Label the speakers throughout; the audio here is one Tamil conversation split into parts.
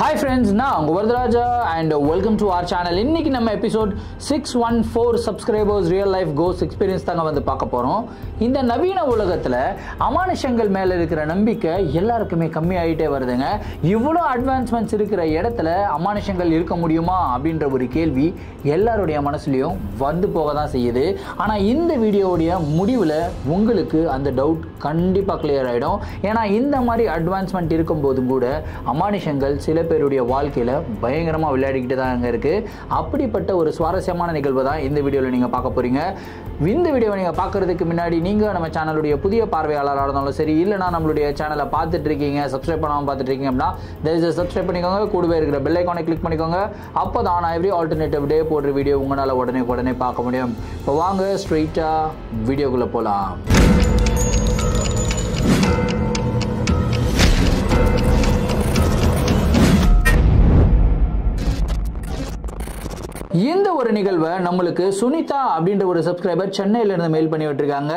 Speaker 1: Hi friends, நான் உங்க Varadaraja and welcome to our channel. இன்னைக்கு நம்ம episode 614 subscribers real life ghost experience தாங்க வந்து பார்க்க போறோம். இந்த நவீன உலகத்துல அமானுஷங்கள் மேல இருக்கிற நம்பிக்கை எல்லாருக்குமே கம்மி ஆயிட்டே வருதுங்க. இவ்வளவு அட்வான்ஸ்மெண்ட்ஸ் இருக்கிற இடத்துல அமானுஷங்கள் இருக்க முடியுமா அப்படின்ற ஒரு கேள்வி எல்லாருடைய மனசுலயும் வந்து போக தான் செய்யுது. ஆனா இந்த வீடியோவுடைய முடிவுல உங்களுக்கு அந்த டவுட் கண்டிப்பா கிளியர் ஆயிடும். ஏன்னா இந்த மாதிரி அட்வான்ஸ்மெண்ட் இருக்கும்போதும் கூட அமானுஷங்கள் சில பேருடைய வாழ்க்கையில பயங்கரமா விளையாடிக்கிட்டு தான் இருக்கு. அப்படிப்பட்ட ஒரு சுவாரஸ்யமான நிகழ்வு தான் இந்த வீடியோவில் நீங்க பார்க்க போறீங்க. இந்த வீடியோவை நீங்க பார்க்கறதுக்கு முன்னாடி நீங்க நம்ம சேனலுடைய புதிய பார்வையாளராக இருந்தாலும் சரி, இல்லைனா நம்மளுடைய சேனலை பார்த்துட்டு இருக்கீங்க, சப்ஸ்கிரைப் பண்ணாமல் பார்த்துட்டு இருக்கீங்க அப்படின்னா தயவுசெய்து சப்ஸ்கிரைப் பண்ணிக்கோங்க. கூடவே இருக்கிற பெல் ஐக்கானை கிளிக் பண்ணிக்கோங்க. அப்போ தான் நான் எவ்ரி ஆல்டர்னேட்டிவ் டே போடுற வீடியோ உங்களால் உடனே பார்க்க முடியும். இப்போ வாங்க ஸ்ட்ரெயிட்டா வீடியோக்குள்ள போகலாம். இந்த ஒரு நிகழ்வை நம்மளுக்கு சுனிதா அப்படின்ற ஒரு சப்ஸ்கிரைபர் சென்னையில இருந்து மெயில் பண்ணி விட்டுருக்காங்க.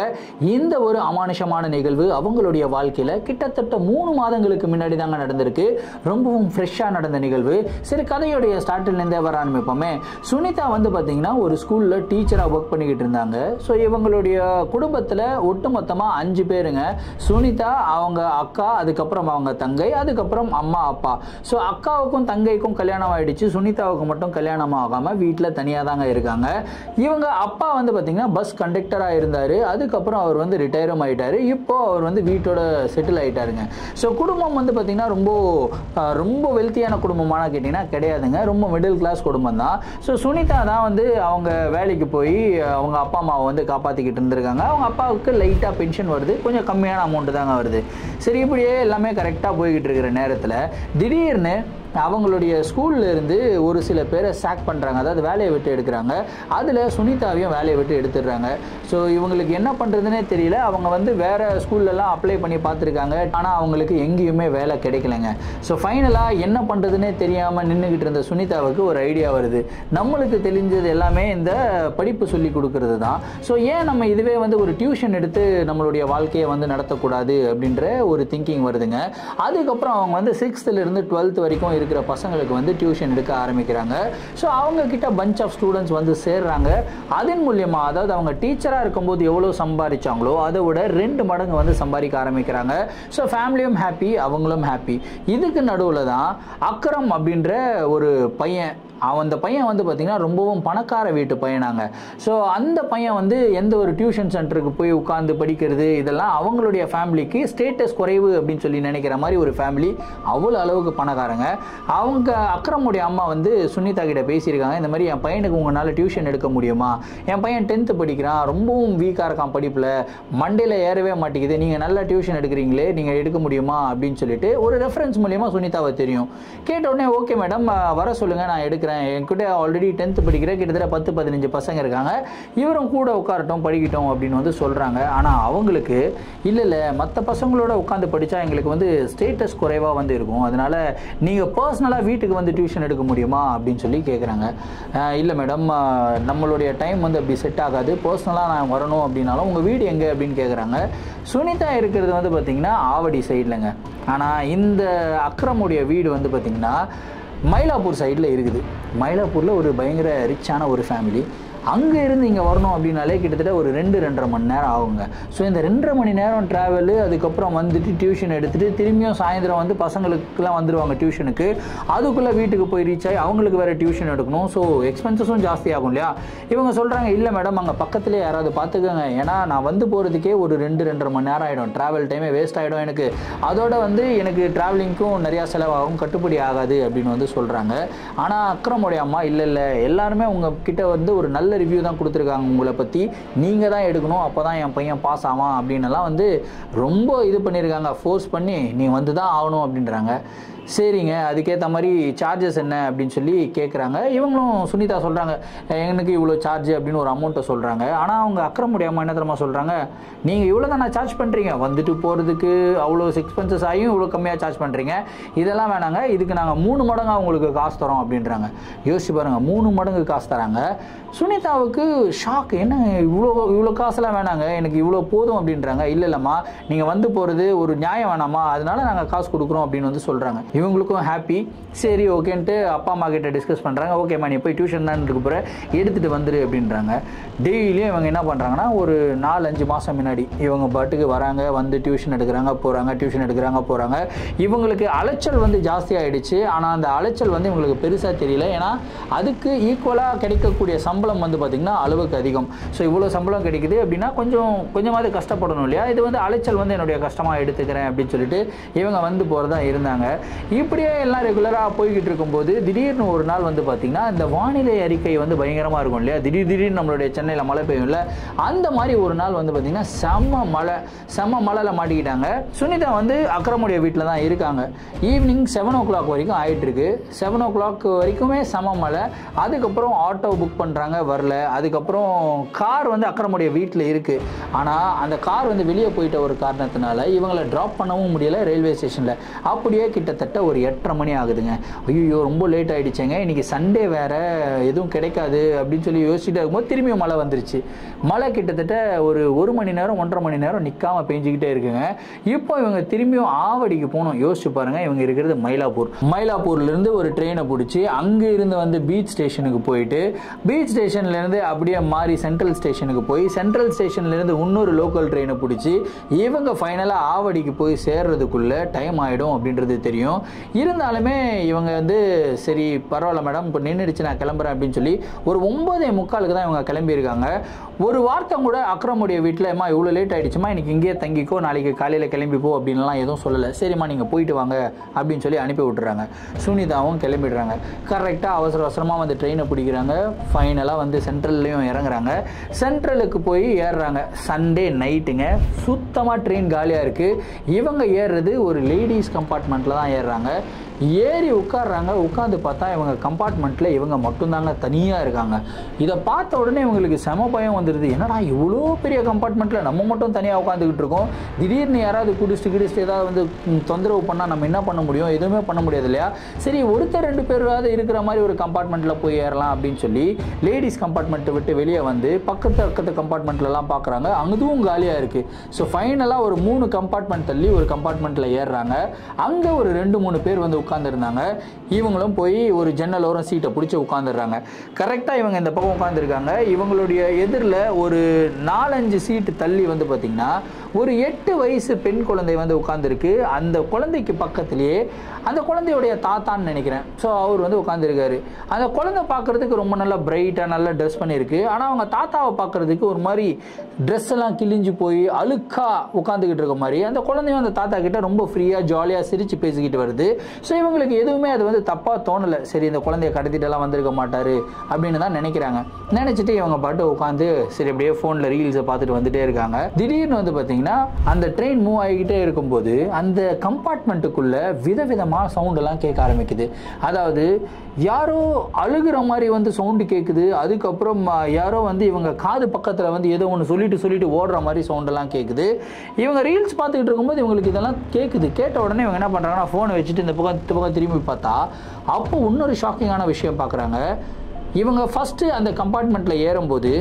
Speaker 1: இந்த ஒரு அமானுஷமான நிகழ்வு அவங்களுடைய வாழ்க்கையில கிட்டத்தட்ட 3 மாதங்களுக்கு முன்னாடி தாங்க நடந்திருக்கு. ரொம்பவும் ஃப்ரெஷ்ஷா நடந்த நிகழ்வு. சரி, கதையுடைய ஸ்டார்ட்ல இருந்தே வர ஆரம்பிப்போமே. சுனிதா வந்து பாத்தீங்கன்னா ஒரு ஸ்கூல்ல டீச்சரா ஒர்க் பண்ணிக்கிட்டு இருந்தாங்க. ஸோ இவங்களுடைய குடும்பத்துல ஒட்டுமொத்தமா 5 பேருங்க. சுனிதா, அவங்க அக்கா, அதுக்கப்புறம் அவங்க தங்கை, அதுக்கப்புறம் அம்மா அப்பா. ஸோ அக்காவுக்கும் தங்கைக்கும் கல்யாணம் ஆயிடுச்சு. சுனிதாவுக்கு மட்டும் கல்யாணம் ஆகாம வீட்டில் தனியாக தாங்க இருக்காங்க. இவங்க அப்பா வந்து பார்த்தீங்கன்னா பஸ் கண்டக்டராக இருந்தார். அதுக்கப்புறம் அவர் வந்து ரிட்டையரும் ஆகிட்டார். இப்போ அவர் வந்து வீட்டோட செட்டில் ஆகிட்டாருங்க. ஸோ குடும்பம் வந்து பார்த்தீங்கன்னா ரொம்ப வெல்த்தியான குடும்பமான கேட்டிங்கன்னா கிடையாதுங்க. ரொம்ப மிடில் கிளாஸ் குடும்பம் தான். ஸோ சுனிதா தான் வந்து அவங்க வேலைக்கு போய் அவங்க அப்பா அம்மாவை வந்து காப்பாற்றிக்கிட்டு இருந்திருக்காங்க. அவங்க அப்பாவுக்கு லைட்டாக பென்ஷன் வருது, கொஞ்சம் கம்மியான அமௌண்ட்டு தாங்க வருது. சரி, இப்படியே எல்லாமே கரெக்டாக போய்கிட்டு இருக்கிற நேரத்தில் திடீர்னு அவங்களுடைய ஸ்கூல்ல இருந்து ஒரு சில பேரை சாக் பண்ணுறாங்க, அதாவது வேலையை விட்டு எடுக்கிறாங்க. அதில் சுனிதாவையும் வேலையை விட்டு எடுத்துடுறாங்க. ஸோ இவங்களுக்கு என்ன பண்ணுறதுனே தெரியல. அவங்க வந்து வேறு ஸ்கூல்லலாம் அப்ளை பண்ணி பார்த்துருக்காங்க. ஆனால் அவங்களுக்கு எங்கேயுமே வேலை கிடைக்கலைங்க. ஸோ ஃபைனலாக என்ன பண்ணுறதுனே தெரியாமல் நின்றுக்கிட்டு இருந்த சுனிதாவுக்கு ஒரு ஐடியா வருது. நம்மளுக்கு தெரிஞ்சது எல்லாமே இந்த படிப்பு சொல்லி கொடுக்கறது தான். ஸோ ஏன் நம்ம இதுவே வந்து ஒரு டியூஷன் எடுத்து நம்மளுடைய வாழ்க்கையை வந்து நடத்தக்கூடாது அப்படின்ற ஒரு திங்கிங் வருதுங்க. அதுக்கப்புறம் அவங்க வந்து 6th இருந்து 12th வரைக்கும் இருக்கிற பசங்களுக்கு வந்து டியூஷன் எடுக்க ஆரம்பிக்கிறாங்க. ஸோ அவங்க கிட்ட பஞ்ச் ஆஃப் ஸ்டூடெண்ட்ஸ் வந்து சேர்றாங்க. அதன் மூலியமா, அதாவது அவங்க டீச்சராக இருக்கும்போது எவ்வளோ சம்பாதிச்சாங்களோ அதை விட 2 மடங்கு வந்து சம்பாதிக்க ஆரம்பிக்கிறாங்க. ஸோ ஃபேமிலியும் ஹாப்பி, அவங்களும் ஹாப்பி. இதுக்கு நடுவில் தான் அக்ரம் அப்படின்ற ஒரு பையன், அந்த பையன் வந்து பார்த்தீங்கன்னா ரொம்பவும் பணக்கார வீட்டு பையனாங்க. ஸோ அந்த பையன் வந்து எந்த ஒரு டியூஷன் சென்டருக்கு போய் உட்காந்து படிக்கிறது இதெல்லாம் அவங்களுடைய ஃபேமிலிக்கு ஸ்டேட்டஸ் குறைவு அப்படின்னு சொல்லி நினைக்கிற மாதிரி ஒரு ஃபேமிலி. அவ்வளோ அளவுக்கு பணக்காரங்க. அவங்க அக்ரமுடைய அம்மா வந்து சுனிதா கிட்ட பேசியிருக்காங்க. இந்த மாதிரி என் பையனுக்கு உங்களால் டியூஷன் எடுக்க முடியுமா? என் பையன் 10th படிக்கிறான், ரொம்பவும் வீக்காக இருக்கான் படிப்பில், மண்டையில் ஏறவே மாட்டேங்குது, நீங்கள் நல்லா டியூஷன் எடுக்கிறீங்களே, நீங்கள் எடுக்க முடியுமா அப்படின்னு சொல்லிட்டு ஒரு ரெஃபரன்ஸ் மூலியமாக சுனிதாவை தெரியும். கேட்ட உடனே ஓகே மேடம், வர சொல்லுங்கள், நான் எடுக்கிறேன். என்கிட்ட ஆல்ரெடி 10th படிக்கிற கிட்டத்தட்ட 10-15 பசங்க இருக்காங்க, இவரும் கூட உட்காரட்டும் படிக்கட்டும் அப்படின்னு வந்து சொல்கிறாங்க. ஆனால் அவங்களுக்கு இல்லை மற்ற பசங்களோட உட்காந்து படித்தா எங்களுக்கு வந்து ஸ்டேட்டஸ் குறைவாக வந்து இருக்கும், அதனால் நீங்கள் பர்சனலாக வீட்டுக்கு வந்து டியூஷன் எடுக்க முடியுமா அப்படின்னு சொல்லி கேட்குறாங்க. இல்லை மேடம், நம்மளுடைய டைம் வந்து அப்படி செட் ஆகாது, பர்சனலாக நான் வரணும் அப்படின்னாலும் உங்கள் வீடு எங்கே அப்படின்னு கேட்குறாங்க. சுனிதா இருக்கிறது வந்து பார்த்திங்கன்னா ஆவடி சைட்லங்க. ஆனால் இந்த அக்ரமுடைய வீடு வந்து பார்த்திங்கன்னா மயிலாப்பூர் சைடில் இருக்குது. மயிலாப்பூரில் ஒரு பயங்கர ரிச்சான ஒரு ஃபேமிலி. அங்கே இருந்து இங்கே வரணும் அப்படின்னாலே கிட்டத்தட்ட ஒரு 2-2.5 மணி நேரம் ஆகுங்க. ஸோ இந்த 2.5 மணி நேரம் ட்ராவலு, அதுக்கப்புறம் வந்துட்டு டியூஷன் எடுத்துகிட்டு திரும்பியும் சாயந்தரம் வந்து பசங்களுக்குலாம் வந்துடுவாங்க டியூஷனுக்கு. அதுக்குள்ளே வீட்டுக்கு போய் ரீச் ஆகி அவங்களுக்கு வேறு டியூஷன் எடுக்கணும். ஸோ எக்ஸ்பென்சஸும் ஜாஸ்தி ஆகும் இல்லையா? இவங்க சொல்கிறாங்க இல்லை மேடம், அங்கே பக்கத்துலேயே யாராவது பார்த்துக்கோங்க, ஏன்னா நான் வந்து போகிறதுக்கே ஒரு 2-2.5 மணி நேரம் ஆகிடும், ட்ராவல் டைமே வேஸ்ட் ஆகிடும் எனக்கு, அதோட வந்து எனக்கு ட்ராவலிங்க்கும் நிறையா செலவாகும், கட்டுப்படி ஆகாது அப்படின்னு வந்து சொல்கிறாங்க. ஆனால் அக்ரமுடைய அம்மா இல்லை எல்லாருமே உங்ககிட்ட வந்து ஒரு நல்ல ரிவ்யூ தான் கொடுத்துருக்காங்க உங்களை பற்றி, நீங்கள் தான் எடுக்கணும், அப்போ தான் என் பையன் பாஸ் ஆவான் அப்படின்னலாம் வந்து ரொம்ப இது பண்ணியிருக்காங்க, ஃபோர்ஸ் பண்ணி நீ வந்து தான் ஆகணும் அப்படின்றாங்க. சரிங்க, அதுக்கேற்ற மாதிரி சார்ஜஸ் என்ன அப்படின்னு சொல்லி கேட்குறாங்க. இவங்களும் சுனிதா சொல்கிறாங்க எனக்கு இவ்வளோ சார்ஜ் அப்படின்னு ஒரு அமௌண்ட்டை சொல்கிறாங்க. ஆனால் அவங்க அக்ரமுடைய அம்மா என்ன தெரியுமா சொல்கிறாங்க, நீங்கள் இவ்வளோ தான் நான் சார்ஜ் பண்ணுறீங்க, வந்துட்டு போகிறதுக்கு அவ்வளோ எக்ஸ்பென்சஸ் ஆகியும் இவ்வளோ கம்மியாக சார்ஜ் பண்ணுறீங்க, இதெல்லாம் வேணாங்க, இதுக்கு நாங்கள் 3 மடங்கு அவங்களுக்கு காசு தரோம் அப்படின்றாங்க. யோசிச்சு பாருங்கள், 3 மடங்கு காசு தராங்க. சுனிதா சுனிதாவுக்கு ஷாக், என்ன இவ்வளோ காசெல்லாம் வேணாங்க, எனக்கு இவ்வளோ போதும் அப்படின்றாங்க. இல்லைம்மா, நீங்கள் வந்து போகிறது ஒரு நியாயம் வேணாமா, அதனால நாங்கள் காசு கொடுக்குறோம் அப்படின்னு வந்து சொல்கிறாங்க. இவங்களுக்கும் ஹாப்பி. சரி ஓகேன்ட்டு அப்பா அம்மா கிட்ட டிஸ்கஸ் பண்ணுறாங்க. ஓகேம்மா, நீ போய் டியூஷன் தான் இருக்க போகிற, எடுத்துகிட்டு வந்துரு அப்படின்றாங்க. டெய்லியும் இவங்க என்ன பண்ணுறாங்கன்னா, ஒரு 4-5 மாதம் முன்னாடி இவங்க பாட்டுக்கு வராங்க, வந்து டியூஷன் எடுக்கிறாங்க போகிறாங்க, டியூஷன் எடுக்கிறாங்க போகிறாங்க. இவங்களுக்கு அலைச்சல் வந்து ஜாஸ்தி ஆகிடுச்சு. ஆனால் அந்த அலைச்சல் வந்து இவங்களுக்கு பெருசாக தெரியல. ஏன்னா அதுக்கு ஈக்குவலாக கிடைக்கக்கூடிய சம்பளம் வந்து பார்த்திங்கன்னா அளவுக்கு அதிகம். ஸோ இவ்வளோ சம்பளம் கிடைக்குது அப்படின்னா கொஞ்சமாவது கஷ்டப்படணும் இல்லையா, இது வந்து அலைச்சல் வந்து என்னுடைய கஷ்டமாக எடுத்துக்கிறேன் அப்படின்னு சொல்லிட்டு இவங்க வந்து போகிறதா இருந்தாங்க. இப்படியே எல்லாம் ரெகுலராக போய்கிட்டு இருக்கும்போது திடீர்னு ஒரு நாள் வந்து பார்த்திங்கன்னா இந்த வானிலை அறிக்கை வந்து பயங்கரமாக இருக்கும் இல்லையா, திடீர்னு நம்மளுடைய சென்னையில் மழை பெய்யும்ல, அந்த மாதிரி ஒரு நாள் வந்து பார்த்திங்கன்னா செம்ம மழையில் மாட்டிக்கிட்டாங்க. சுனிதா வந்து அக்ரமுடைய வீட்டில் தான் இருக்காங்க. ஈவினிங் 7 o'clock வரைக்கும் ஆகிட்டு இருக்கு. 7 o'clock வரைக்குமே செம மழை. அதுக்கப்புறம் ஆட்டோ புக் பண்ணுறாங்க, வரல. அதுக்கப்புறம் கார் வந்து அக்ரமுடைய வீட்டில் இருக்குது. ஆனால் அந்த கார் வந்து வெளியே போயிட்ட ஒரு காரணத்தினால இவங்களை ட்ராப் பண்ணவும் முடியலை ரயில்வே ஸ்டேஷனில். அப்படியே கிட்டத்தட்ட ஒரு 8:30 மணி ஆகுதுங்க. ஐயோ ரொம்ப லேட் ஆகிடுச்சேங்க, இன்றைக்கி சண்டே வேறு, எதுவும் கிடைக்காது அப்படின்னு சொல்லி யோசிச்சுட்டு இருக்கும்போது திரும்பியும் மழை வந்துருச்சு. மழை கிட்டத்தட்ட ஒரு 1 மணி நேரம் 1.5 மணி நேரம் நிற்காமல் பெஞ்சிக்கிட்டே இருக்குங்க. இப்போ இவங்க திரும்பியும் ஆவடிக்கு போகணும். யோசிச்சு பாருங்கள், இவங்க இருக்கிறது மயிலாப்பூர்லேருந்து ஒரு ட்ரெயினை பிடிச்சி அங்கே இருந்து வந்து பீச் ஸ்டேஷனுக்கு போயிட்டு, பீச் ஸ்டேஷன்லேருந்து அப்படியே மாறி சென்ட்ரல் ஸ்டேஷனுக்கு போய், சென்ட்ரல் ஸ்டேஷன்லேருந்து இன்னொரு லோக்கல் ட்ரெயினை பிடிச்சி இவங்க ஃபைனலாக ஆவடிக்கு போய் சேர்றதுக்குள்ளே டைம் ஆகிடும் அப்படின்றது தெரியும். இருந்தாலுமே இவங்க வந்து சரி பரவாயில்ல மேடம், இப்போ நின்றுடுச்சு, நான் கிளம்புறேன் அப்படின்னு சொல்லி ஒரு 9:45 தான் இவங்க கிளம்பியிருக்காங்க. ஒரு வார்த்தை கூட அக்ரமுடைய வீட்டில் அம்மா இவ்வளோ லேட் ஆகிடுச்சுமா, இன்றைக்கி இங்கேயே தங்கிக்கோ, நாளைக்கு காலையில் கிளம்பிப்போ அப்படின்லாம் எதுவும் சொல்லலை. சரிம்மா நீங்கள் போயிட்டு வாங்க அப்படின்னு சொல்லி அனுப்பி விட்டுறாங்க. சுனிதாவும் கிளம்பிடுறாங்க. கரெக்டாக அவசரமாக வந்து ட்ரெயினை பிடிக்கிறாங்க. ஃபைனலாக வந்து சென்ட்ரல்லையும் இறங்குறாங்க. சென்ட்ரலுக்கு போய் ஏறுறாங்க. சண்டே நைட்டுங்க, சுத்தமாக ட்ரெயின் காலியாக இருக்குது. இவங்க ஏறுறது ஒரு லேடிஸ் கம்பார்ட்மெண்ட்டில் தான் ஏறுறாங்க. ஏறி உட்காடுறாங்க. உட்காந்து பார்த்தா இவங்க கம்பார்ட்மெண்ட்டில் இவங்க மட்டும்தாங்க தனியாக இருக்காங்க. இதை பார்த்த உடனே இவங்களுக்கு செம பயம் வந்துடுது. என்னடா இவ்வளோ பெரிய கம்பார்ட்மெண்ட்டில் நம்ம மட்டும் தனியாக உட்காந்துக்கிட்டு இருக்கோம், திடீர்னு யாராவது குடிச்சிட்டு ஏதாவது வந்து தொந்தரவு பண்ணால் நம்ம என்ன பண்ண முடியும், எதுவுமே பண்ண முடியாது இல்லையா. சரி ஒருத்தர் 2 பேராவது இருக்கிற மாதிரி ஒரு கம்பார்ட்மெண்ட்டில் போய் ஏறலாம் அப்படின்னு சொல்லி லேடிஸ் கம்பார்ட்மெண்ட்டை விட்டு வெளியே வந்து பக்கத்து கம்பார்ட்மெண்ட்லலாம் பார்க்குறாங்க. அதுவும் காலியாக இருக்குது. ஸோ ஃபைனலாக ஒரு 3 கம்பார்ட்மெண்ட் தள்ளி ஒரு கம்பார்ட்மெண்ட்டில் ஏறுறாங்க. அங்கே ஒரு 2-3 பேர் வந்து உட்காந்துருந்தாங்க. இவங்களும் போய் ஒரு ஜன்னலோரம் சீட்டை பிடிச்சி உட்காந்துடுறாங்க. கரெக்டாக இவங்க இந்த பக்கம் உட்காந்துருக்காங்க. இவங்களுடைய எதிரில் ஒரு 4-5 சீட்டு தள்ளி வந்து பார்த்திங்கன்னா ஒரு 8 வயசு பெண் குழந்தை வந்து உட்காந்துருக்கு. அந்த குழந்தைக்கு பக்கத்துலேயே அந்த குழந்தையுடைய தாத்தான்னு நினைக்கிறேன். ஸோ அவர் வந்து உட்காந்துருக்காரு. அந்த குழந்தை பார்க்குறதுக்கு ரொம்ப நல்லா பிரைட்டாக நல்லா ட்ரெஸ் பண்ணியிருக்கு. ஆனால் அவங்க தாத்தாவை பார்க்குறதுக்கு ஒரு மாதிரி ட்ரெஸ் எல்லாம் கிழிஞ்சு போய் அழுக்காக உட்காந்துக்கிட்டு இருக்க மாதிரி. அந்த குழந்தையும் அந்த தாத்தா கிட்ட ரொம்ப ஃப்ரீயாக ஜாலியாக சிரித்து பேசிக்கிட்டு வருது. ஸோ இவங்களுக்கு எதுவுமே அது வந்து தப்பாக தோணலை. சரி இந்த குழந்தைய கடத்திட்டெல்லாம் வந்திருக்க மாட்டார் அப்படின்னு தான் நினைக்கிறாங்க. நினச்சிட்டு இவங்க பாட்டு உட்காந்து சரி அப்படியே ஃபோனில் ரீல்ஸை பார்த்துட்டு வந்துட்டே இருக்காங்க. திடீர்னு வந்து பார்த்தீங்கன்னா அந்த ட்ரெயின் மூவ் ஆகிக்கிட்டே இருக்கும்போது அந்த கம்பார்ட்மெண்ட்டுக்குள்ள விதவிதமாக சவுண்டெல்லாம் கேட்க ஆரம்பிக்குது. அதாவது யாரோ அழுகிற மாதிரி வந்து சவுண்டு கேட்குது. அதுக்கப்புறம் யாரோ வந்து இவங்க காது பக்கத்தில் வந்து ஏதோ ஒன்று சொல்லிட்டு ஓடுற மாதிரி சவுண்டெல்லாம் கேட்குது. இவங்க ரீல்ஸ் பார்த்துக்கிட்டு இருக்கும்போது இவங்களுக்கு இதெல்லாம் கேட்குது. கேட்ட உடனே இவங்க என்ன பண்ணுறாங்கன்னா ஃபோனை வச்சுட்டு இந்த பக்கம் திரும்பி பார்த்தா அப்போ இன்னொரு ஷாக்கிங்கான விஷயம் பார்க்குறாங்க. இவங்க ஃபஸ்ட்டு அந்த கம்பார்ட்மெண்ட்டில் ஏறும்போது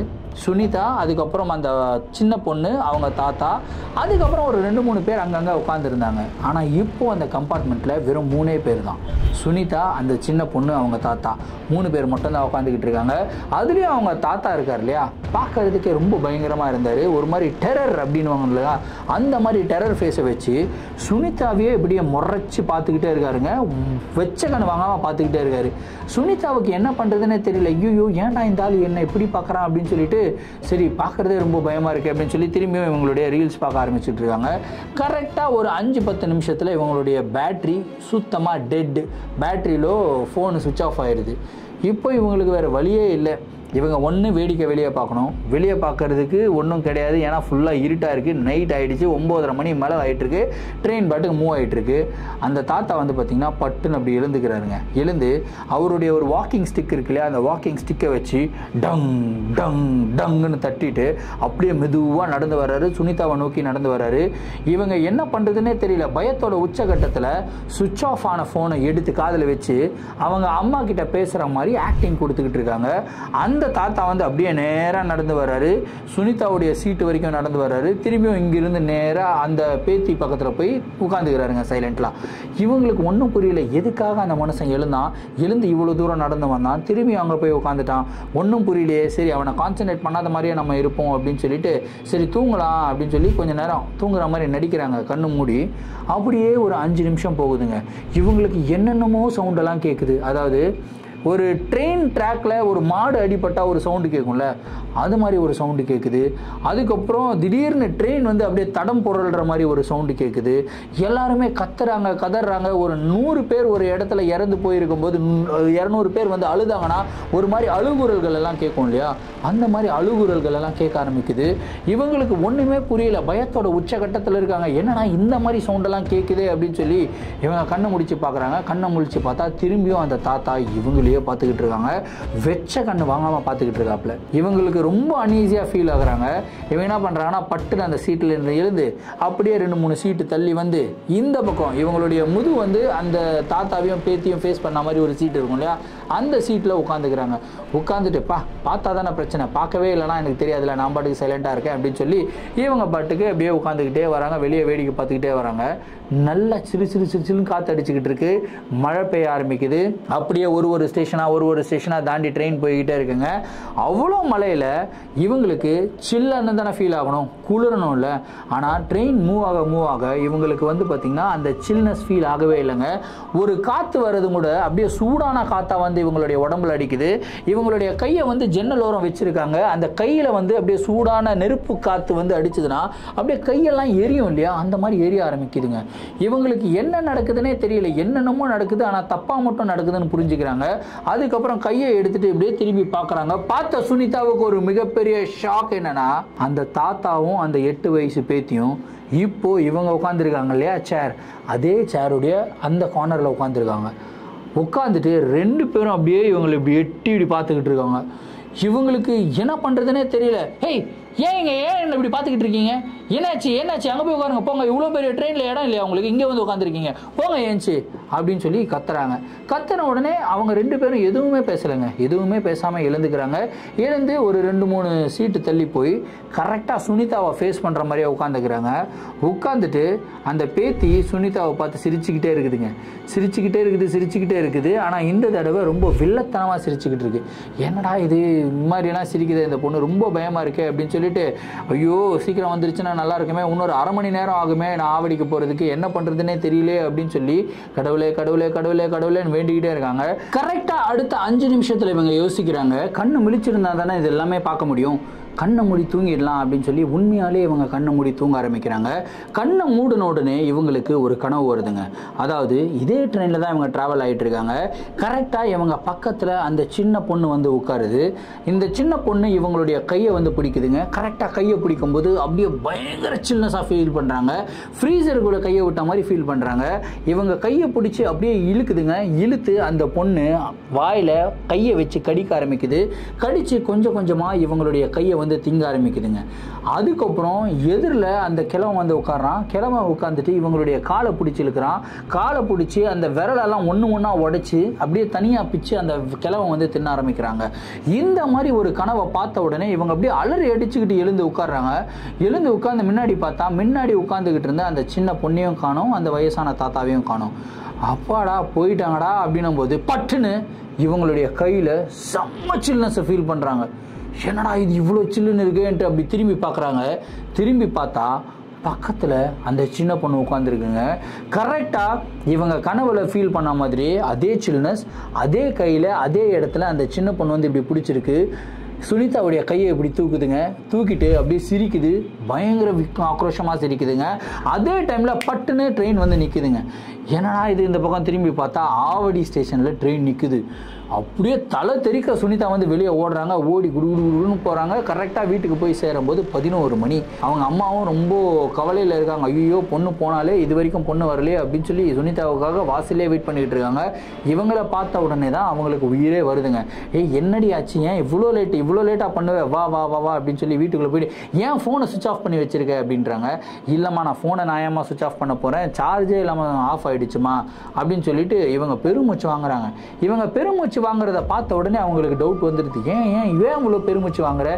Speaker 1: சுனிதா, அதுக்கப்புறம் அந்த சின்ன பொண்ணு, அவங்க தாத்தா, அதுக்கப்புறம் ஒரு 2-3 பேர் அங்கங்கே உட்காந்துருந்தாங்க. ஆனால் இப்போ அந்த கம்பார்ட்மெண்ட்டில் வெறும் 3 பேர் தான். சுனிதா, அந்த சின்ன பொண்ணு, அவங்க தாத்தா, 3 பேர் மட்டும்தான் உட்காந்துக்கிட்டு இருக்காங்க. அதுலேயும் அவங்க தாத்தா இருக்கார் இல்லையா, பார்க்கறதுக்கே ரொம்ப பயங்கரமாக இருந்தார். ஒரு மாதிரி டெரர் அப்படின்வாங்க இல்லையா, அந்த மாதிரி டெரர் ஃபேஸை வச்சு சுனிதாவையே இப்படியே முறைச்சி பார்த்துக்கிட்டே இருக்காருங்க. வெச்ச கண் வாங்காமல் பார்த்துக்கிட்டே இருக்காரு. சுனிதாவுக்கு என்ன பண்ணுறதுன்னே தெரியல. ஐயோ ஏன்டா இந்த ஆள் என்ன எப்படி பார்க்குறான் அப்படின்னு சொல்லிட்டு சரி பார்க்குறதே ரொம்ப பயமாக இருக்குது அப்படின்னு சொல்லி திரும்பியும் இவங்களுடைய ரீல்ஸ் பார்க்க ஆரம்பிச்சுட்டு இருக்காங்க. கரெக்டாக ஒரு 5-10 நிமிஷத்தில் இவங்களுடைய பேட்ரி சுத்தமாக டெட். பேட்ரியிலோ ஃபோனு சுவிட்ச் ஆஃப் ஆயிடுது. இப்போ இவங்களுக்கு வேறு வழியே இல்லை. இவங்க ஒன்று வேடிக்கை வெளியே பார்க்கணும். வெளியே பார்க்கறதுக்கு ஒன்றும் கிடையாது. ஏன்னா ஃபுல்லாக இருட்டாக இருக்குது. நைட் ஆகிடுச்சு. 9:30 மணி மேலே ஆகிட்டுருக்கு. ட்ரெயின் பாட்டுக்கு மூவ் ஆகிட்டுருக்கு. அந்த தாத்தா வந்து பார்த்திங்கன்னா பட்டுன்னு அப்படி எழுந்துக்கிறாருங்க. எழுந்து அவருடைய ஒரு வாக்கிங் ஸ்டிக் இருக்கு இல்லையா, அந்த வாக்கிங் ஸ்டிக்கை வச்சு டங் டங் டங்குன்னு தட்டிட்டு அப்படியே மெதுவாக நடந்து வர்றாரு. சுனிதாவை நோக்கி நடந்து வர்றாரு. இவங்க என்ன பண்ணுறதுன்னே தெரியல. பயத்தோட உச்சகட்டத்தில் சுவிட்ச் ஆஃப் ஆன ஃபோனை எடுத்து காதில் வச்சு அவங்க அம்மா கிட்ட பேசுகிற மாதிரி ஆக்டிங் கொடுத்துக்கிட்டு இருக்காங்க. அந்த அந்த தாத்தா வந்து அப்படியே நேராக நடந்து வர்றாரு, சுனிதாவுடைய சீட்டு வரைக்கும் நடந்து வர்றாரு. திரும்பியும் இங்கிருந்து நேராக அந்த பேத்தி பக்கத்தில் போய் உட்காந்துக்கிறாருங்க சைலண்ட்லாம். இவங்களுக்கு ஒன்றும் புரியல, எதுக்காக அந்த மனுஷன் எழுந்து இவ்வளோ தூரம் நடந்து வந்தான், திரும்பி அங்கே போய் உட்காந்துட்டான், ஒன்றும் புரியலையே. சரி அவனை கான்சன்ட்ரேட் பண்ணாத மாதிரியே நம்ம இருப்போம் அப்படின்னு சொல்லிட்டு சரி தூங்கலாம் அப்படின்னு சொல்லி கொஞ்சம் நேரம் தூங்குற மாதிரி நடிக்கிறாங்க கண்ணு மூடி. அப்படியே ஒரு 5 நிமிஷம் போகுதுங்க. இவங்களுக்கு என்னென்னமோ சவுண்டெல்லாம் கேட்குது. அதாவது ஒரு ட்ரெயின் ட்ராக்ல ஒரு மாடு அடிபட்டா ஒரு சவுண்டு கேட்கும்ல, அது மாதிரி ஒரு சவுண்டு கேட்குது. அதுக்கப்புறம் திடீர்னு ட்ரெயின் வந்து அப்படியே தடம் புரள்ற மாதிரி ஒரு சவுண்டு கேட்குது. எல்லாருமே கத்துறாங்க, கதறாங்க. ஒரு 100 பேர் ஒரு இடத்துல இறந்து போயிருக்கும் போது 200 பேர் வந்து அழுதாங்கன்னா ஒரு மாதிரி அழுகுரல்கள் எல்லாம் கேட்கும் இல்லையா, அந்த மாதிரி அழுகுரல்கள் எல்லாம் கேட்க ஆரம்பிக்குது. இவங்களுக்கு ஒன்றுமே புரியல, பயத்தோட உச்சகட்டத்தில் இருக்காங்க. என்னன்னா இந்த மாதிரி சவுண்டெல்லாம் கேட்குதே அப்படின்னு சொல்லி இவங்க கண்ணை முடிச்சு பார்க்குறாங்க. கண்ணை முடிச்சு பார்த்தா திரும்பியும் அந்த தாத்தா இவங்களே பார்த்துக்கிட்டு இருக்காங்க. வெச்ச கண்ணு வாங்காமல் பார்த்துக்கிட்டு இருக்காப்புல. இவங்களுக்கு ரொம்ப அன்ஈஸியாக ஃபீல் ஆகுறாங்க. இவங்க என்ன பண்ணுறாங்கன்னா பட்டுன்னு அந்த சீட்டில் இருந்து எழுந்து அப்படியே 2-3 சீட்டு தள்ளி வந்து இந்த பக்கம் இவங்களுடைய முது வந்து அந்த தாத்தாவையும் பேத்தியும் ஃபேஸ் பண்ண மாதிரி ஒரு சீட்டு இருக்கும் இல்லையா, அந்த சீட்டில் உட்காந்துக்கிறாங்க. உட்காந்துட்டு பார்த்தா தானே பிரச்சனை, பார்க்கவே இல்லைனா எனக்கு தெரியாதுல்ல, நான் பாட்டுக்கு சைலண்டாக இருக்கேன் அப்படின்னு சொல்லி இவங்க பாட்டுக்கு அப்படியே உட்காந்துக்கிட்டே வராங்க. வெளியே வேடிக்கை பார்த்துக்கிட்டே வராங்க. நல்லா சிறுன்னு காற்று அடிச்சுக்கிட்டு இருக்கு. மழை பெய்ய ஆரம்பிக்குது. அப்படியே ஒரு ஸ்டேஷனாக தாண்டி ட்ரெயின் போய்கிட்டே இருக்குங்க. அவ்வளோ மழையில் இவங்களுக்கு சில்லுன்னு தானே ஃபீல் ஆகணும், குளிரணும் இல்லை. ஆனால் ட்ரெயின் மூவ் ஆக இவங்களுக்கு வந்து பார்த்திங்கன்னா அந்த சில்னஸ் ஃபீல் ஆகவே இல்லைங்க. ஒரு காற்று வர்றது கூட அப்படியே சூடான காற்றா வந்து இவங்களுடைய உடம்புல அடிக்குது. இவங்களுடைய கையை வந்து ஜன்னல் ஓரம் வச்சிருக்காங்க. அந்த கையில் வந்து அப்படியே சூடான நெருப்பு காற்று வந்து அடிச்சதுன்னா அப்படியே கையெல்லாம் எரியும் இல்லையா, அந்த மாதிரி எரிய ஆரம்பிக்குதுங்க. இவங்களுக்கு என்ன நடக்குதுன்னே தெரியல, என்னென்னமோ நடக்குது, ஆனால் தப்பா மட்டும் நடக்குதுன்னு புரிஞ்சுக்கிறாங்க. அதுக்கப்புறம் கையை எடுத்துட்டு இப்படியே திரும்பி பார்க்குறாங்க. பார்த்த சுனிதாவுக்கு ஒரு மிகப்பெரிய ஷாக். என்னன்னா அந்த தாத்தாவும் அந்த 8 வயசு பேத்தியும் இப்போ இவங்க உட்காந்துருக்காங்க இல்லையா சேர், அதே சேருடைய அந்த கார்னரில் உட்காந்துருக்காங்க. உட்காந்துட்டு 2 பேரும் அப்படியே இவங்களை இப்படி இப்படி பார்த்துக்கிட்டு இருக்காங்க. இவங்களுக்கு என்ன பண்ணுறதுனே தெரியல. ஹேய் ஏன் என்ன இப்படி பார்த்துக்கிட்டு இருக்கீங்க, என்னாச்சு அங்கே போய் உட்காருங்க, போங்க, இவ்வளோ பெரிய ட்ரெயினில் இடம் இல்லையா உங்களுக்கு, இங்கே வந்து உட்காந்துருக்கீங்க, போங்க ஏன்ச்சு அப்படின்னு சொல்லி கத்துறாங்க. கத்துன உடனே அவங்க 2 பேரும் எதுவுமே பேசலைங்க. எதுவுமே பேசாமல் எழுந்துக்கிறாங்க. எழுந்து ஒரு 2-3 சீட்டு தள்ளி போய் கரெக்டாக சுனிதாவை ஃபேஸ் பண்ணுற மாதிரியே உட்காந்துக்கிறாங்க. உட்காந்துட்டு அந்த பேத்தி சுனிதாவை பார்த்து சிரிச்சுக்கிட்டே இருக்குது. ஆனால் இந்த தடவை ரொம்ப வில்லத்தனமாக சிரிச்சுக்கிட்டு இருக்கு. என்னடா இது மாதிரியெல்லாம் சிரிக்குது இந்த பொண்ணு, ரொம்ப பயமாக இருக்கே அப்படின்னு சொல்லிட்டு, ஐயோ சீக்கிரம் வந்துருச்சுன்னா நல்லா இருக்குமே, இன்னொரு 1/2 மணி நேரம் ஆகுமே நான் ஆவடிக்கு போகிறதுக்கு, என்ன பண்ணுறதுனே தெரியல அப்படின்னு சொல்லி கடவுளேன்னு வேண்டிக்கிட்டே இருக்காங்க. கரெக்டாக அடுத்த 5 நிமிஷத்தில் இவங்க யோசிக்கிறாங்க, கண்ணு முழிச்சிருந்தா தானே இது எல்லாமே பார்க்க முடியும், கண்ணை மூடி தூங்கிடலாம் அப்படின்னு சொல்லி உண்மையாலே இவங்க கண்ணை மூடி தூங்க ஆரம்பிக்கிறாங்க. கண்ணை மூடின உடனே இவங்களுக்கு ஒரு கனவு வருதுங்க. அதாவது இதே ட்ரெயினில் தான் இவங்க ட்ராவல் ஆகிட்டு இருக்காங்க. கரெக்டாக இவங்க பக்கத்தில் அந்த சின்ன பொண்ணு வந்து உட்காருது. இந்த சின்ன பொண்ணு இவங்களுடைய கையை வந்து பிடிக்குதுங்க. கரெக்டாக கையை பிடிக்கும்போது அப்படியே பயங்கர சில்னஸாக ஃபீல் பண்ணுறாங்க. ஃப்ரீசருக்குள்ள கையை விட்ட மாதிரி ஃபீல் பண்ணுறாங்க. இவங்க கையை பிடிச்சி அப்படியே இழுக்குதுங்க. இழுத்து அந்த பொண்ணு வாயில் கையை வச்சு கடிக்க ஆரம்பிக்குது. கடித்து கொஞ்சம் கொஞ்சமாக இவங்களுடைய கையை வந்து திங்க ஆரம்பிக்குதுங்க. அதுக்கப்புறம் எதிரில் அந்த கிழவன் வந்து உட்காரான். கிழவன் உட்காந்துட்டு இவங்களுடைய காலை பிடிச்சி இழுக்கிறான். காலை பிடிச்சி அந்த விரலெல்லாம் ஒன்றா உடைச்சி அப்படியே தனியாக பிச்சு அந்த கிழவன் வந்து தின்ன ஆரம்பிக்கிறாங்க. இந்த மாதிரி ஒரு கனவை பார்த்த உடனே இவங்க அப்படியே அலறி அடிச்சுக்கிட்டு எழுந்து உட்காடுறாங்க. எழுந்து உட்காந்து முன்னாடி பார்த்தா முன்னாடி உட்காந்துக்கிட்டு இருந்த அந்த சின்ன பொண்ணையும் காணோம், அந்த வயசான தாத்தாவையும் காணோம். அப்பாடா போயிட்டாங்கடா அப்படின்னும் போது பட்டுன்னு இவங்களுடைய கையில் செம்ம சில்னஸை ஃபீல் பண்ணுறாங்க. என்னடா இது இவ்வளோ சில்லுன்னு இருக்குன்ட்டு அப்படி திரும்பி பார்க்குறாங்க. திரும்பி பார்த்தா பக்கத்தில் அந்த சின்ன பொண்ணு உட்காந்துருக்குங்க. கரெக்டாக இவங்க கனவுல ஃபீல் பண்ண மாதிரி அதே சில்னஸ், அதே கையில் அதே இடத்துல அந்த சின்ன பொண்ணு வந்து இப்படி பிடிச்சிருக்கு. சுனிதாவுடைய கையை இப்படி தூக்குதுங்க. தூக்கிட்டு அப்படியே சிரிக்குது. பயங்கர ஆக்ரோஷமாக சிரிக்குதுங்க. அதே டைமில் பட்டுன்னு ட்ரெயின் வந்து நிற்குதுங்க. என்னடா இது, இந்த பக்கம் திரும்பி பார்த்தா ஆவடி ஸ்டேஷனில் ட்ரெயின் நிற்குது. அப்படியே தலை தெறிக்க சுனிதா வந்து வெளியே ஓடுறாங்க. ஓடி குடுகுடுன்னு போகிறாங்க. கரெக்டாக வீட்டுக்கு போய் சேரும்போது 11 மணி. அவங்க அம்மாவும் ரொம்ப கவலையில் இருக்காங்க. ஐயோ பொண்ணு போனாலே, இது வரைக்கும் பொண்ணு வரலையே அப்படின்னு சொல்லி சுனிதாவுக்காக வாசலே வெயிட் பண்ணிக்கிட்டு இருக்காங்க. இவங்களை பார்த்த உடனே தான் அவங்களுக்கு உயிரே வருதுங்க. என்னடி ஆச்சு, ஏன் இவ்வளோ லேட்டாக பண்ணுவேன், வா வா வா வா அப்படின்னு சொல்லி வீட்டுக்குள்ளே போயிட்டு ஏன் ஃபோனை சுவிச் ஆஃப் பண்ணி வச்சிருக்க அப்படின்றாங்க. இல்லைம்மா நான் ஃபோனை நான் ஏமா சுவிச் ஆஃப் பண்ண போகிறேன், சார்ஜே இல்லாமல் ஆஃப் ஆகிடுச்சுமா அப்படின்னு சொல்லிட்டு இவங்க பெருமூச்சு வாங்குறாங்க. இவங்க பெருமூச்சு வாங்குறத பார்த்த உடனே அவங்களுக்கு டவுட் வந்துடுது. ஏன் இவன் இவ்வளோ பெருமூச்சு வாங்குற,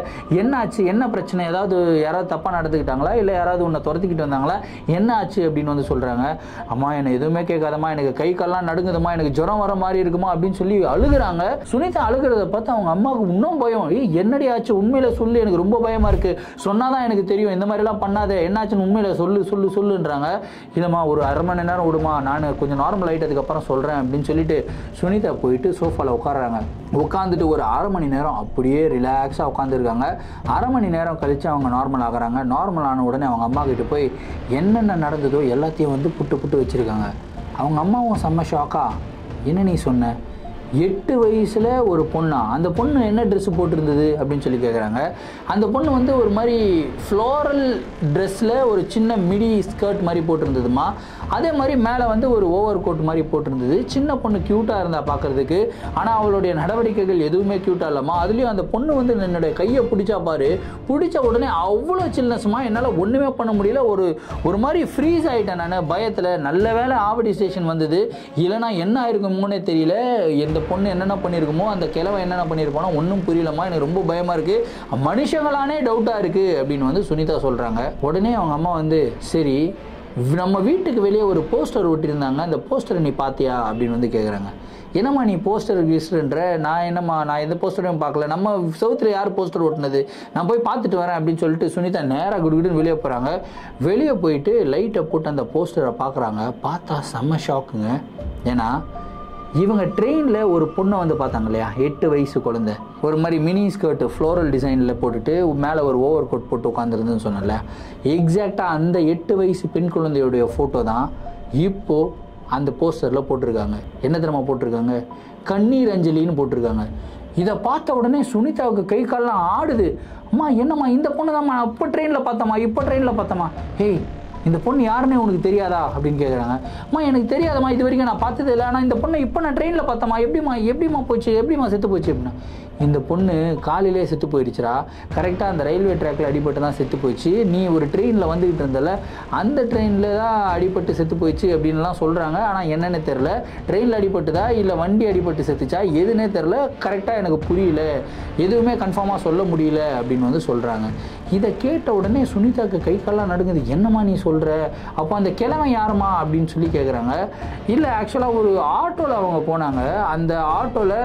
Speaker 1: என்ன ஆச்சு, என்ன பிரச்சனை, ஏதாவது யாராவது தப்பாக நடந்துக்கிட்டாங்களா, இல்லை யாராவது உன்னை துரத்திக்கிட்டு வந்தாங்களா, என்ன ஆச்சு அப்படின்னு வந்து சொல்கிறாங்க. அம்மா என்னை எதுவுமே கேட்காதம்மா, எனக்கு கை கால்லாம் நடுங்குதுமா, எனக்கு ஜுரம் வர மாதிரி இருக்குமா அப்படின்னு சொல்லி அழுகுறாங்க. சுனிதா அழுகிறத பார்த்து அவங்க அம்மாவுக்கு இன்னும் பயம். என்னடி ஆச்சு, உண்மையில சொல்லு, எனக்கு ரொம்ப பயமா இருக்கு, சொன்னாதான் எனக்கு தெரியும், இந்த மாதிரிலாம் பண்ணாத, என்னாச்சுன்னு உண்மையில சொல்லுன்றாங்க. இல்லைம்மா ஒரு அரை மணி நேரம் விடுமா, நான் கொஞ்சம் நார்மல் ஆகிட்டதுக்கு அப்புறம் சொல்கிறேன் அப்படின்னு சொல்லிட்டு சுனிதா போயிட்டு சோஃபாவில் உட்காடுறாங்க. உட்காந்துட்டு ஒரு அரை மணி நேரம் அப்படியே ரிலாக்ஸாக உட்காந்துருக்காங்க. அரை மணி நேரம் கழித்து அவங்க நார்மல் ஆகிறாங்க. நார்மல் ஆன உடனே அவங்க அம்மா கிட்ட போய் என்னென்ன நடந்ததோ எல்லாத்தையும் வந்து புட்டு வச்சுருக்காங்க. அவங்க அம்மாவும் செம்ம ஷாக்கா, என்ன நீ சொன்ன, 8 வயசில் ஒரு பொண்ணா, அந்த பொண்ணு என்ன ட்ரெஸ்ஸு போட்டிருந்தது அப்படின்னு சொல்லி கேட்குறாங்க. அந்த பொண்ணு வந்து ஒரு மாதிரி ஃப்ளோரல் ட்ரெஸ்ஸில் ஒரு சின்ன மிடி ஸ்கர்ட் மாதிரி போட்டிருந்ததுமா, அதே மாதிரி மேலே வந்து ஒரு ஓவர் கோட் மாதிரி போட்டிருந்தது. சின்ன பொண்ணு க்யூட்டாக இருந்தா பார்க்குறதுக்கு, ஆனால் அவளுடைய நடவடிக்கைகள் எதுவுமே க்யூட்டாக இல்லாமா. அதுலேயும் அந்த பொண்ணு வந்து என்னுடைய கையை பிடிச்சா பாரு, பிடிச்ச உடனே அவ்வளோ சில்னஸ்மா, என்னால் ஒன்றுமே பண்ண முடியல, ஒரு மாதிரி ஃப்ரீஸ் ஆகிட்டேன் நான் பயத்தில். நல்ல வேளை ஆவடி ஸ்டேஷன் வந்தது, இல்லைனா என்ன ஆயிருக்குமோனே தெரியல, எந்த பொண்ணு என்னென்ன பண்ணியிருக்குமோ, அந்த கிழவை என்னென்ன பண்ணியிருக்கோனோ ஒன்றும் புரியலமா, எனக்கு ரொம்ப பயமாக இருக்குது, மனுஷங்களானே டவுட்டாக இருக்குது அப்படின்னு வந்து சுனிதா சொல்கிறாங்க. உடனே அவங்க அம்மா வந்து சரி நம்ம வீட்டுக்கு வெளியே ஒரு போஸ்டர் ஒட்டியிருந்தாங்க, அந்த போஸ்டரை நீ பார்த்தியா அப்படின்னு வந்து கேட்குறாங்க. என்னம்மா நீ போஸ்டர் வீசுன்ற, நான் எந்த போஸ்டரையும் பார்க்கல, நம்ம சவுத்தில் யார் போஸ்டர் ஓட்டினது, நான் போய் பார்த்துட்டு வரேன் அப்படின்னு சொல்லிட்டு சுனிதா நேராக குடுகுடுன்னு வெளியே போகிறாங்க. வெளியே போயிட்டு லைட்டை போட்டு அந்த போஸ்டரை பார்க்குறாங்க. பார்த்தா செம்ம ஷாக்குங்க. ஏன்னா இவங்க ட்ரெயினில் ஒரு பொண்ணை வந்து பார்த்தாங்க இல்லையா, 8 வயசு குழந்தை, ஒரு மாதிரி மினி ஸ்கர்ட்டு ஃப்ளோரல் டிசைனில் போட்டுட்டு மேலே ஒரு ஓவர் கோட் போட்டு உட்காந்துருந்துன்னு சொன்னல, எக்ஸாக்டாக அந்த 8 வயசு பெண் குழந்தையுடைய ஃபோட்டோ தான் இப்போது அந்த போஸ்டரில் போட்டிருக்காங்க. என்ன தெரியுமா போட்டிருக்காங்க, கண்ணீர் அஞ்சலின்னு போட்டிருக்காங்க. இதை பார்த்த உடனே சுனிதாவுக்கு கை கால்லாம் ஆடுது. அம்மா என்னம்மா இந்த பொண்ணு தான்மா அப்போ ட்ரெயினில் பார்த்தம்மா, ஹேய் இந்த பொண்ணு யாருன்னே உனக்கு தெரியாதா அப்படின்னு கேட்குறாங்க. அம்மா எனக்கு தெரியாதம்மா, இது வரைக்கும் நான் பார்த்தது இல்லை, ஆனால் இந்த பொண்ணை இப்போ நான் ட்ரெயினில் பார்த்தம்மா, எப்படிமா செத்து போச்சு அப்படின்னா, இந்த பொண்ணு காலையிலே செத்து போயிடுச்சுரா, கரெக்டாக அந்த ரயில்வே ட்ராக்கில் அடிபட்டு தான் செத்து போயிடுச்சு, நீ ஒரு ட்ரெயினில் வந்துக்கிட்டு இருந்தல அந்த ட்ரெயினில் தான் அடிபட்டு செத்து போயிடுச்சு அப்படின்லாம் சொல்கிறாங்க. ஆனால் என்னென்னு தெரில, ட்ரெயினில் அடிபட்டுதா இல்லை வண்டி அடிபட்டு செத்துச்சா எதுன்னே தெரில, கரெக்டாக எனக்கு புரியல, எதுவுமே கன்ஃபார்மாக சொல்ல முடியல அப்படின்னு வந்து சொல்கிறாங்க. இதை கேட்ட உடனே சுனிதாக்கு கை கால்லாம் நடுங்குது. என்னம்மா நீ சொல்கிற, அப்போ அந்த கிழமை யாருமா அப்படின்னு சொல்லி கேட்குறாங்க. இல்லை ஆக்சுவலாக ஒரு ஆட்டோவில் அவங்க போனாங்க, அந்த ஆட்டோவில்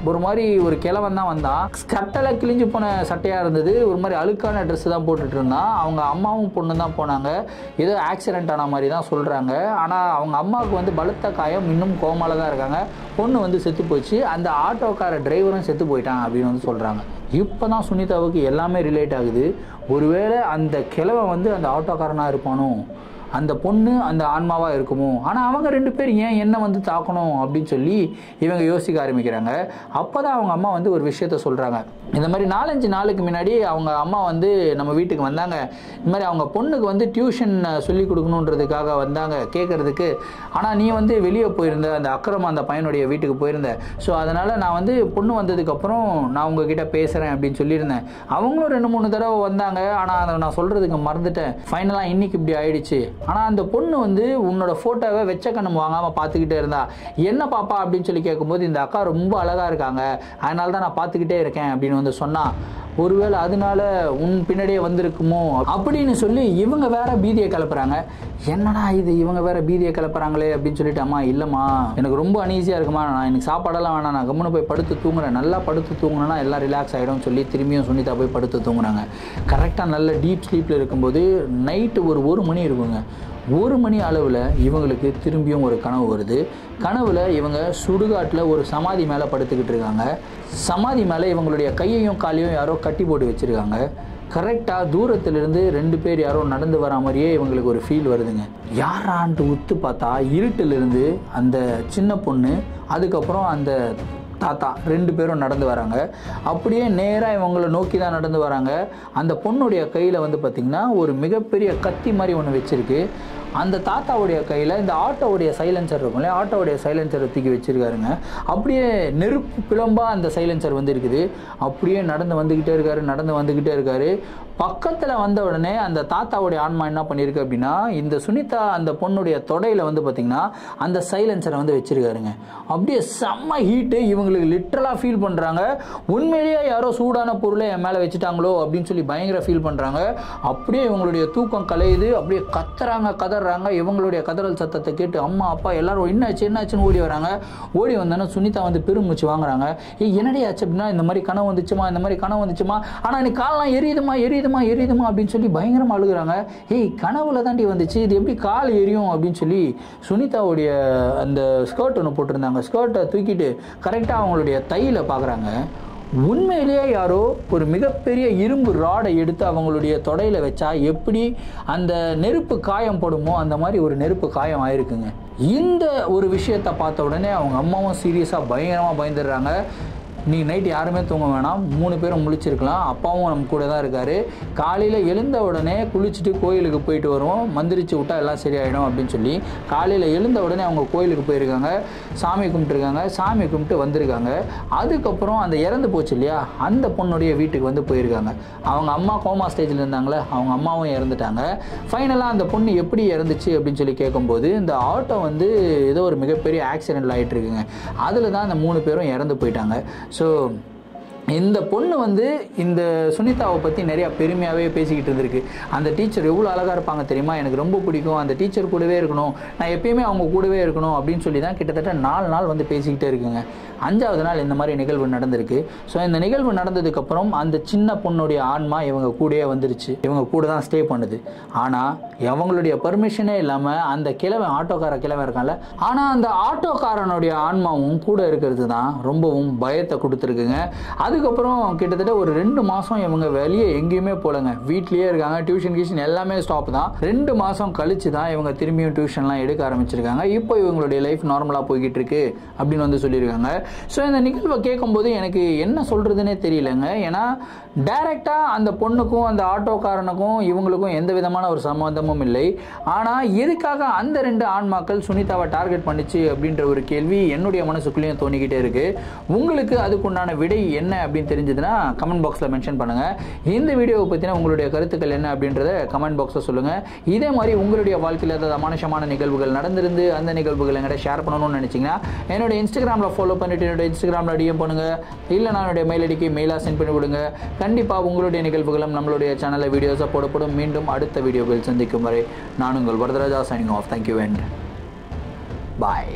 Speaker 1: ஒரு மாதிரி ஒரு கிழவன் தான் வந்தான், ஸ்கர்ட்டெல்லாம் கிழிஞ்சு போன சட்டையாக இருந்தது, ஒரு மாதிரி அழுக்கான ட்ரெஸ்ஸு தான் போட்டுட்டு இருந்தான். அவங்க அம்மாவும் பொண்ணு தான் போனாங்க, ஏதோ ஆக்சிடென்ட் ஆன மாதிரி தான் சொல்கிறாங்க. ஆனால் அவங்க அம்மாவுக்கு வந்து பலத்த காயம், இன்னும் கோமால தான் இருக்காங்க, பொண்ணு வந்து செத்து போச்சு, அந்த ஆட்டோக்கார டிரைவரும் செத்து போயிட்டான் அப்படின்னு வந்து சொல்கிறாங்க. இப்போ தான் சுனிதாவுக்கு எல்லாமே ரிலேட் ஆகுது. ஒருவேளை அந்த கிழவன் வந்து அந்த ஆட்டோக்காரனாக இருப்பானோ, அந்த பொண்ணு அந்த ஆன்மாவாக இருக்குமோ, ஆனால் அவங்க 2 பேர் ஏன் என்ன வந்து தாக்கணும் அப்படின்னு சொல்லி இவங்க யோசிக்க ஆரம்பிக்கிறாங்க. அப்போ தான் அவங்க அம்மா வந்து ஒரு விஷயத்த சொல்கிறாங்க. இந்த மாதிரி 4-5 நாளுக்கு முன்னாடி அவங்க அம்மா வந்து நம்ம வீட்டுக்கு வந்தாங்க, இந்த மாதிரி அவங்க பொண்ணுக்கு வந்து டியூஷன் சொல்லி கொடுக்கணுன்றதுக்காக வந்தாங்க கேட்குறதுக்கு, ஆனால் நீ வந்து வெளியே போயிருந்த, அந்த அக்கிரமா அந்த பையனுடைய வீட்டுக்கு போயிருந்த, ஸோ அதனால் நான் வந்து பொண்ணு வந்ததுக்கப்புறம் நான் உங்ககிட்ட பேசுகிறேன் அப்படின்னு சொல்லியிருந்தேன். அவங்களும் 2-3 தடவை வந்தாங்க, ஆனால் அதை நான் சொல்கிறதுக்கு மறந்துட்டேன், ஃபைனலாக இன்னைக்கு இப்படி ஆயிடுச்சு. ஆனால் அந்த பொண்ணு வந்து உன்னோட ஃபோட்டோவை வெச்ச கண்ணு வாங்காமல் பார்த்துக்கிட்டே இருந்தா, என்ன பாப்பா அப்படின்னு சொல்லி கேட்கும்போது, இந்த அக்கா ரொம்ப அழகாக இருக்காங்க, அதனால தான் நான் பார்த்துக்கிட்டே இருக்கேன் அப்படின்னு வந்து சொன்னா, ஒருவேளை அதனால உன் பின்னாடியே வந்திருக்குமோ அப்படின்னு சொல்லி இவங்க வேற பீதியை கிளப்புறாங்க. என்னடா இது இவங்க வேற பீதியை கிளப்புறாங்களே அப்படின்னு சொல்லிட்டு, அம்மா இல்லைம்மா எனக்கு ரொம்ப அனீசியாக இருக்குமா, நான் எனக்கு சாப்பாடெல்லாம் வேணாம், நான் கம்முன்னு போய் படுத்து தூங்குறேன், நல்லா படுத்து தூங்கினா எல்லாம் ரிலாக்ஸ் ஆகிடும் சொல்லி திரும்பியும் சுனிதா போய் படுத்து தூங்குறாங்க. கரெக்டாக நல்ல டீப் ஸ்லீப்பில் இருக்கும்போது நைட்டு ஒரு 1 மணி இருக்குங்க. 1 மணி அளவில் இவங்களுக்கு திரும்பியும் ஒரு கனவு வருது. கனவில் இவங்க சுடுகாட்டில் ஒரு சமாதி மேலே படுத்துக்கிட்டு இருக்காங்க. சமாதி மேலே இவங்களுடைய கையையும் காலையும் யாரோ கட்டி போட்டு வச்சுருக்காங்க. கரெக்டாக தூரத்திலிருந்து 2 பேர் யாரோ நடந்து வர மாதிரியே இவங்களுக்கு ஒரு ஃபீல் வருதுங்க. யாரான்ட்டு உத்து பார்த்தா இருட்டிலிருந்து அந்த சின்ன பொண்ணு, அதுக்கப்புறம் அந்த தாத்தா 2 பேரும் நடந்து வராங்க. அப்படியே நேராக இவங்களை நோக்கி தான் நடந்து வராங்க. அந்த பொண்ணுடைய கையில் வந்து பார்த்திங்கன்னா ஒரு மிகப்பெரிய கத்தி மாதிரி ஒன்று வச்சுருக்கு. அந்த தாத்தாவுடைய கையில் இந்த ஆட்டோவுடைய சைலன்சர் இருக்கும் இல்லையா, ஆட்டோவுடைய சைலன்சரை தூக்கி வச்சிருக்காருங்க. அப்படியே நெருப்பு பிளம்பாக அந்த சைலன்சர் வந்து இருக்குது. அப்படியே நடந்து வந்துக்கிட்டே இருக்காரு. பக்கத்தில் வந்த உடனே அந்த தாத்தாவுடைய ஆன்மா என்ன பண்ணியிருக்கு அப்படின்னா, இந்த சுனிதா அந்த பொண்ணுடைய தொடையில் வந்து பார்த்திங்கன்னா அந்த சைலன்சரை வந்து வச்சிருக்காருங்க. அப்படியே செம்ம ஹீட்டு. இவங்களுக்கு லிட்ரலாக ஃபீல் பண்ணுறாங்க, உண்மையிலேயே யாரோ சூடான பொருளை என் மேலே வச்சுட்டாங்களோ அப்படின்னு சொல்லி பயங்கர ஃபீல் பண்ணுறாங்க. அப்படியே இவங்களுடைய தூக்கம் கலையுது. அப்படியே கதறாங்க. இவங்களுடைய கதறல் சத்தத்தை கேட்டு அம்மா அப்பா எல்லாரும் என்னாச்சுன்னு ஓடி வராங்க. ஓடி வந்தோன்னா சுனிதா வந்து பெருமூச்சு வாங்குறாங்க. என்னடி ஆச்சு அப்படின்னா, இந்த மாதிரி கனவு வந்துச்சுமா, ஆனால் எனக்கு காலெலாம் எரியுதுமா அப்படின்னு சொல்லி பயங்கரமாக அழுகுறாங்க. கனவுல தாண்டி வந்துச்சு, இது எப்படி கால் எரியும் அப்படின்னு சொல்லி சுனிதாவுடைய அந்த ஸ்கர்ட் ஒன்று போட்டிருந்தாங்க. ஸ்கர்ட்டை தூக்கிட்டு கரெக்டாக அவங்களுடைய தையில பார்க்குறாங்க. உண்மையிலேயே யாரோ ஒரு மிகப்பெரிய இரும்பு ராடை எடுத்து அவங்களுடைய தொடையில் வச்சா எப்படி அந்த நெருப்பு காயம் படுமோ அந்த மாதிரி ஒரு நெருப்பு காயம் ஆயிருக்குங்க. இந்த ஒரு விஷயத்தை பார்த்த உடனே அவங்க அம்மாவும் சீரியஸாக பயங்கரமாக பயந்துடுறாங்க. நீ நைட்டு யாருமே தூங்க வேணாம், 3 பேரும் முழிச்சிருக்கலாம், அப்பாவும் நம்ம கூட தான் இருக்கார், காலையில் எழுந்த உடனே குளிச்சுட்டு கோயிலுக்கு போயிட்டு வருவோம், மந்திரிச்சு விட்டா எல்லாம் சரியாயிடும் அப்படின்னு சொல்லி காலையில் எழுந்த உடனே அவங்க கோயிலுக்கு போயிருக்காங்க. சாமி கும்பிட்டு வந்திருக்காங்க. அதுக்கப்புறம் அந்த இறந்து போச்சு இல்லையா, அந்த பொண்ணுடைய வீட்டுக்கு வந்து போயிருக்காங்க. அவங்க அம்மா கோமா ஸ்டேஜில் இருந்தாங்களே, அவங்க அம்மாவும் இறந்துட்டாங்க. ஃபைனலாக அந்த பொண்ணு எப்படி இறந்துச்சு அப்படின்னு சொல்லி கேட்கும்போது, இந்த ஆட்டோ வந்து ஏதோ ஒரு மிகப்பெரிய ஆக்சிடென்ட் ஆகிட்டு இருக்குங்க. அதில் தான் அந்த 3 பேரும் இறந்து போயிட்டாங்க. ஸோ இந்த பொண்ணு வந்து இந்த சுனிதாவை பற்றி நிறையா பெருமையாகவே பேசிக்கிட்டு இருந்திருக்கு. அந்த டீச்சர் எவ்வளோ அழகாக இருப்பாங்க தெரியுமா, எனக்கு ரொம்ப பிடிக்கும், அந்த டீச்சர் கூடவே இருக்கணும், நான் எப்பயுமே அவங்க கூடவே இருக்கணும் அப்படின்னு சொல்லி தான் கிட்டத்தட்ட 4 நாள் வந்து பேசிக்கிட்டே இருக்குங்க. 5வது நாள் இந்த மாதிரி நிகழ்வு நடந்திருக்கு. ஸோ இந்த நிகழ்வு நடந்ததுக்கப்புறம் அந்த சின்ன பொண்ணுடைய ஆன்மா இவங்க கூடயே வந்துருச்சு. இவங்க கூட தான் ஸ்டே பண்ணுது. ஆனால் அவங்களுடைய பர்மிஷனே இல்லாமல் அந்த ஆட்டோக்கார கிழவன் இருக்கான்ல, ஆனால் அந்த ஆட்டோக்காரனுடைய ஆன்மாவும் கூட இருக்கிறது தான் ரொம்பவும் பயத்தை கொடுத்துருக்குங்க. அதுக்கப்புறம் கிட்டத்தட்ட ஒரு 2 மாதம் இவங்க வெளியே எங்கேயுமே போலங்க, வீட்லேயே இருக்காங்க. டியூஷன் எல்லாமே ஸ்டாப் தான். 2 மாதம் கழிச்சு தான் இவங்க திரும்பியும் டியூஷன்லாம் எடுக்க ஆரம்பிச்சிருக்காங்க. இப்போ இவங்களுடைய லைஃப் நார்மலாக போய்கிட்டு இருக்கு அப்படின்னு வந்து சொல்லியிருக்காங்க. ஸோ இந்த நிகழ்வை கேட்கும்போது எனக்கு என்ன சொல்கிறதுனே தெரியலங்க. ஏன்னா டைரெக்டாக அந்த பொண்ணுக்கும் அந்த ஆட்டோக்காரனுக்கும் இவங்களுக்கும் எந்த விதமான ஒரு சம்மந்தமும் இல்லை. ஆனால் எதுக்காக அந்த 2 ஆன்மாக்கள் சுனிதாவை டார்கெட் பண்ணிச்சு அப்படின்ற ஒரு கேள்வி என்னுடைய மனசுக்குள்ளேயும் தோணிக்கிட்டே இருக்குது. உங்களுக்கு அதுக்குண்டான விடை என்ன அப்படின்னு தெரிஞ்சதுன்னா கமெண்ட் பாக்ஸில் மென்ஷன் பண்ணுங்கள். இந்த வீடியோவை பற்றின உங்களுடைய கருத்துக்கள் என்ன அப்படின்றத கமெண்ட் பாக்ஸில் சொல்லுங்கள். இதே மாதிரி உங்களுடைய வாழ்க்கையில் ஏதாவது அமானுஷமான நிகழ்வுகள் நடந்திருந்து அந்த நிகழ்வுகள் எங்கிட்ட ஷேர் பண்ணணும்னு நினச்சிங்கன்னா என்னோட இன்ஸ்டாகிராமில் ஃபாலோ பண்ணிட்டு என்னோட இன்ஸ்டாகிராமில் டிஎம் பண்ணுங்கள். இல்லை நான் என்னுடைய மெயில் ஐடிக்கு மெயிலாக சென்ட் பண்ணி விடுங்க. கண்டிப்பாக உங்களுடைய நிகழ்வுகளும் நம்மளுடைய சேனலில் வீடியோஸாக போடப்படும். மீண்டும் அடுத்த வீடியோவில் சந்திக்கும் வரை நான் உங்கள் Varadaraja signing off. Thank you and bye.